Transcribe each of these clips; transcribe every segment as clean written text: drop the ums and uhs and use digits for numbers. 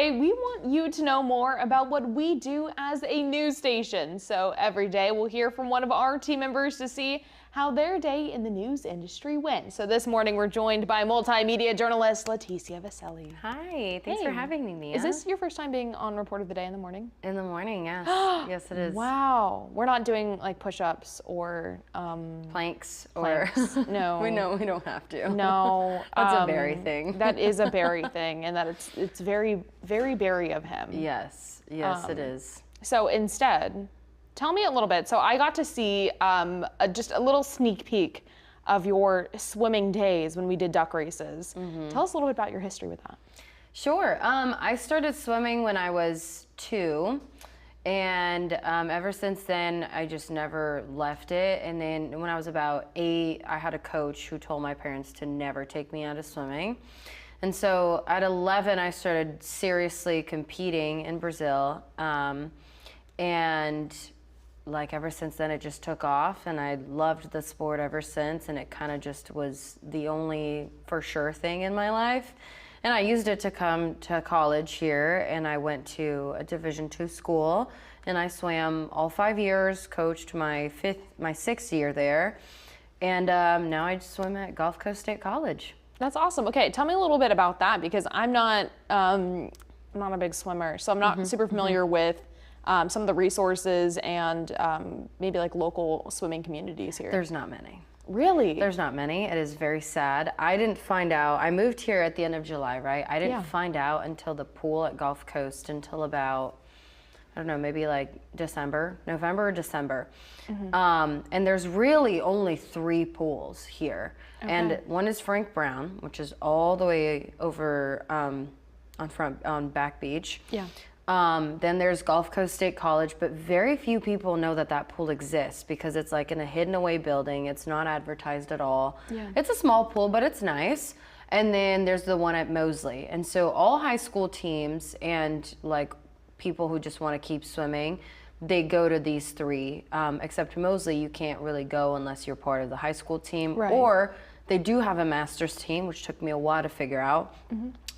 Hey, we want you to know more about what we do as a news station. So every day we'll hear from one of our team members to see how their day in the news industry went. So this morning we're joined by multimedia journalist Leticia Vaselli. Hi, thanks for having me, Mia. Is this your first time being on Report of the Day in the morning? In the morning, yes. Yes, it is. Wow. We're not doing like push-ups or planks. No. We don't have to. No. That's a Barry thing. That is a Barry thing, and that it's very, very Barry of him. Yes, it is. So instead, tell me a little bit. So I got to see just a little sneak peek of your swimming days when we did duck races. Tell us a little bit about your history with that. Sure. I started swimming when I was 2, and ever since then I just never left it. And then when I was about 8, I had a coach who told my parents to never take me out of swimming. And so at 11 I started seriously competing in Brazil, and like ever since then it just took off, and I loved the sport ever since, and it kind of just was the only for sure thing in my life. And I used it to come to college here, and I went to a Division II school, and I swam all 5 years, coached my 6th year there, and now I just swim at Gulf Coast State College. That's awesome. Okay, tell me a little bit about that, because I'm not a big swimmer, so I'm not super familiar with some of the resources and maybe like local swimming communities here. There's not many. Really? There's not many. It is very sad. I didn't find out. I moved here at the end of July, right? I didn't find out until the pool at Gulf Coast until about, I don't know, maybe like November or December. And there's really only 3 pools here. Okay. And one is Frank Brown, which is all the way over on Back Beach. Yeah. Then there's Gulf Coast State College, but very few people know that that pool exists because it's like in a hidden away building. It's not advertised at all. Yeah. It's a small pool, but it's nice. And then there's the one at Mosley. And so all high school teams and like people who just want to keep swimming, they go to these 3, except Mosley, you can't really go unless you're part of the high school team. Right. Or they do have a master's team, which took me a while to figure out.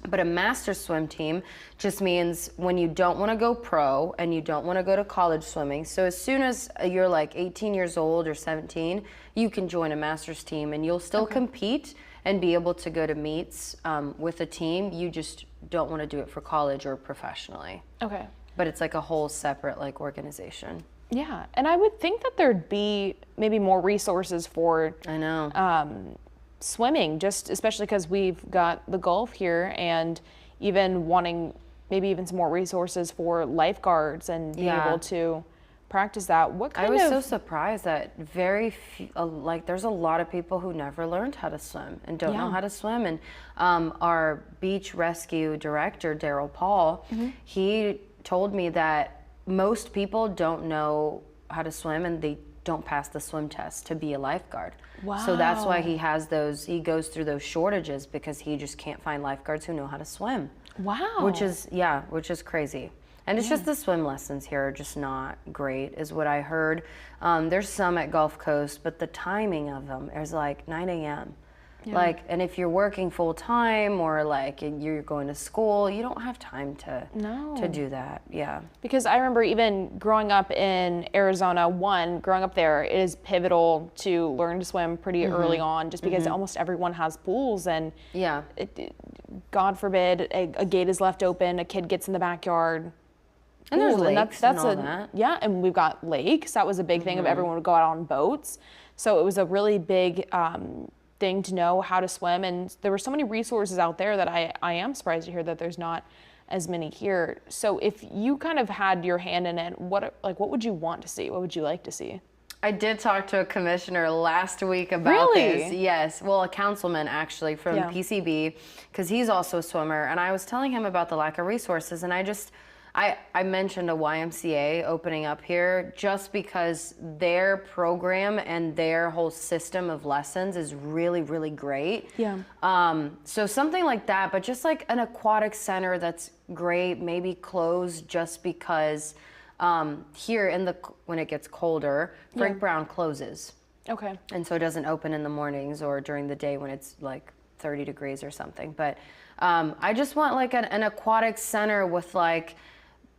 But a master's swim team just means when you don't want to go pro and you don't want to go to college swimming. So as soon as you're like 18 years old or 17, you can join a master's team and you'll still compete and be able to go to meets with a team. You just don't want to do it for college or professionally. Okay. But it's like a whole separate like organization. Yeah, and I would think that there'd be maybe more resources for swimming, just especially because we've got the Gulf here, and even wanting maybe even some more resources for lifeguards and being able to practice that. What kind of... I was so surprised that very few, like there's a lot of people who never learned how to swim and don't know how to swim. And our beach rescue director, Daryl Paul, he told me that most people don't know how to swim and they don't pass the swim test to be a lifeguard. Wow. So that's why he goes through those shortages, because he just can't find lifeguards who know how to swim. Wow. Which is crazy. And it's just the swim lessons here are just not great, is what I heard. There's some at Gulf Coast, but the timing of them is like 9 a.m. Yeah. Like, and if you're working full time or like you're going to school, you don't have time to do that. Yeah. Because I remember even growing up in Arizona, growing up there, it is pivotal to learn to swim pretty early on, just because almost everyone has pools, and God forbid a gate is left open, a kid gets in the backyard. And there's lakes and all that. Yeah, and we've got lakes. That was a big thing of everyone would go out on boats. So it was a really big thing to know how to swim, and there were so many resources out there that I am surprised to hear that there's not as many here. So if you kind of had your hand in it, what would you want to see? What would you like to see? I did talk to a commissioner last week about this. Yes, well, a councilman actually from PCB, because he's also a swimmer, and I was telling him about the lack of resources, and I mentioned a YMCA opening up here just because their program and their whole system of lessons is really, really great. Yeah. So something like that, but just like an aquatic center that's great, maybe closed just because here when it gets colder, Frank Brown closes. Okay. And so it doesn't open in the mornings or during the day when it's like 30 degrees or something. But I just want like an aquatic center with like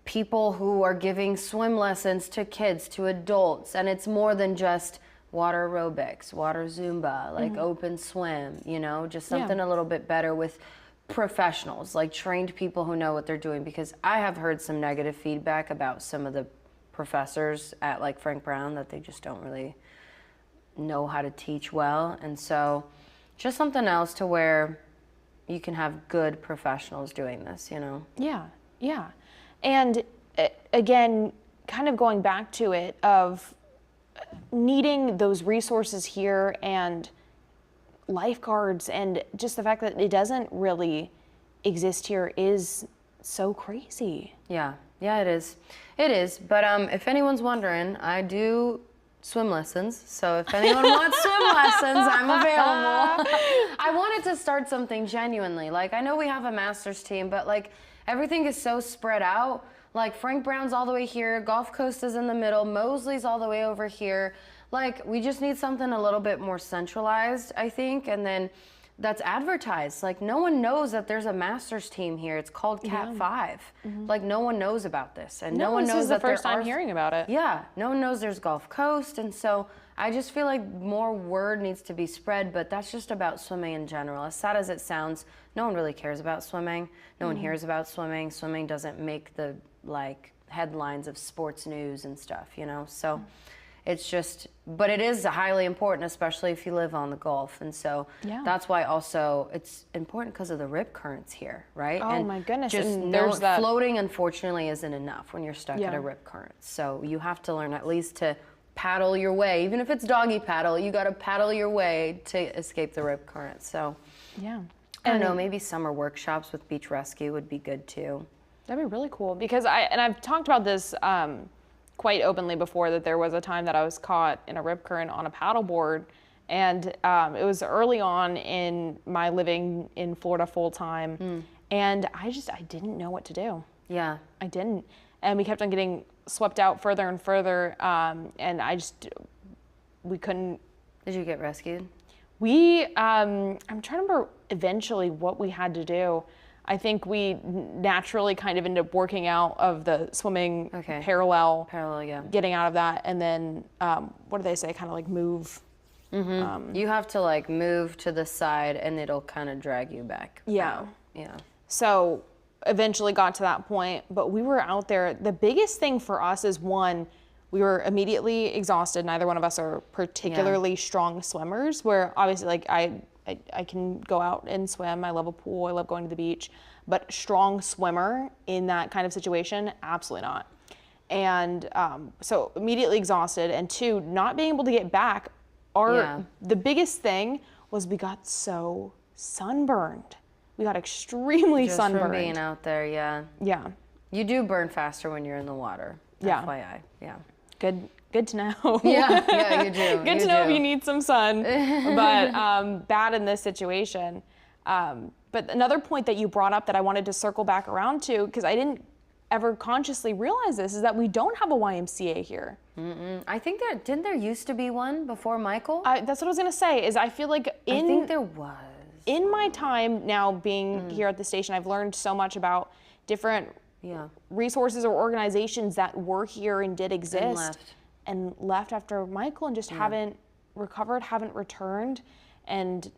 people who are giving swim lessons to kids, to adults, and it's more than just water aerobics, water Zumba, like open swim, you know, just something a little bit better with professionals, like trained people who know what they're doing, because I have heard some negative feedback about some of the professors at like Frank Brown that they just don't really know how to teach well. And so just something else to where you can have good professionals doing this, you know? Yeah, yeah. And again, kind of going back to it of needing those resources here and lifeguards, and just the fact that it doesn't really exist here is so crazy. Yeah, yeah, it is. It is. But if anyone's wondering, I do swim lessons. So if anyone wants swim lessons, I'm available. I wanted to start something genuinely. Like, I know we have a master's team, but like everything is so spread out. Like Frank Brown's all the way here, Gulf Coast is in the middle, Mosley's all the way over here. Like, we just need something a little bit more centralized, I think, and then that's advertised. Like, no one knows that there's a master's team here. It's called Cat 5. Like, no one knows about this, and no one knows that this is the first time hearing about it. Yeah, no one knows there's Gulf Coast, and so I just feel like more word needs to be spread, but that's just about swimming in general. As sad as it sounds, no one really cares about swimming. No one hears about swimming. Swimming doesn't make the, like, headlines of sports news and stuff, you know? So it's just, but it is highly important, especially if you live on the Gulf. And so that's why also it's important because of the rip currents here, right? Oh, and my goodness. Just and there's that floating, unfortunately, isn't enough when you're stuck at a rip current. So you have to learn at least to paddle your way. Even if it's doggy paddle, you got to paddle your way to escape the rip current. So I don't know, maybe summer workshops with beach rescue would be good too. That'd be really cool, because I've talked about this quite openly before, that there was a time that I was caught in a rip current on a paddleboard, and it was early on in my living in Florida full time, and I didn't know what to do. Yeah, I didn't, and we kept on getting swept out further and further, and we couldn't. Did you get rescued? I'm trying to remember eventually what we had to do. I think we naturally kind of ended up working out of the swimming parallel, getting out of that, and then what do they say? Kind of like move. You have to like move to the side, and it'll kind of drag you back. Yeah. Yeah. So eventually got to that point, but we were out there. The biggest thing for us is, one, we were immediately exhausted. Neither one of us are particularly strong swimmers, where obviously like I can go out and swim. I love a pool. I love going to the beach. But strong swimmer in that kind of situation, absolutely not. And so immediately exhausted. And two, not being able to get back. The biggest thing was we got so sunburned. We got extremely sunburned. Just from being out there, Yeah. You do burn faster when you're in the water. FYI. Yeah. Good to know. Yeah, you do. Good to know if you need some sun, but bad in this situation. But another point that you brought up that I wanted to circle back around to, because I didn't ever consciously realize this, is that we don't have a YMCA here. I think didn't there used to be one before Michael? That's what I was gonna say, is I feel like I think there was. In my time now being here at the station, I've learned so much about different resources or organizations that were here and did exist and left after Michael, and just haven't recovered, haven't returned, and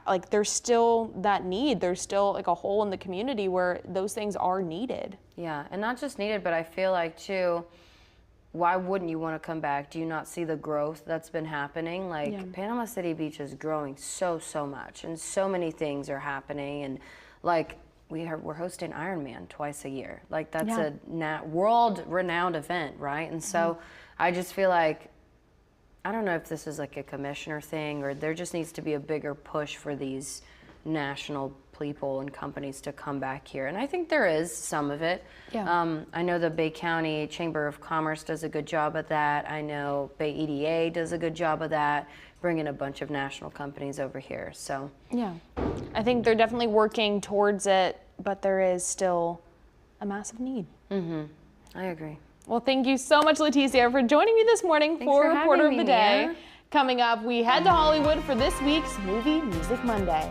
like there's still that need. There's still like a hole in the community where those things are needed. Yeah, and not just needed, but I feel like too, why wouldn't you want to come back? Do you not see the growth that's been happening? Like Panama City Beach is growing so much, and so many things are happening, and like we're hosting Ironman twice a year. Like that's a world-renowned event, right? And so I just feel like, I don't know if this is like a commissioner thing, or there just needs to be a bigger push for these national people and companies to come back here. And I think there is some of it. I know the Bay County Chamber of Commerce does a good job of that. I know Bay EDA does a good job of that, bringing a bunch of national companies over here. So I think they're definitely working towards it, but there is still a massive need. I agree. Well, thank you so much, Leticia, for joining me this morning for Reporter of the Day. Coming up, we head to Hollywood for this week's Movie Music Monday.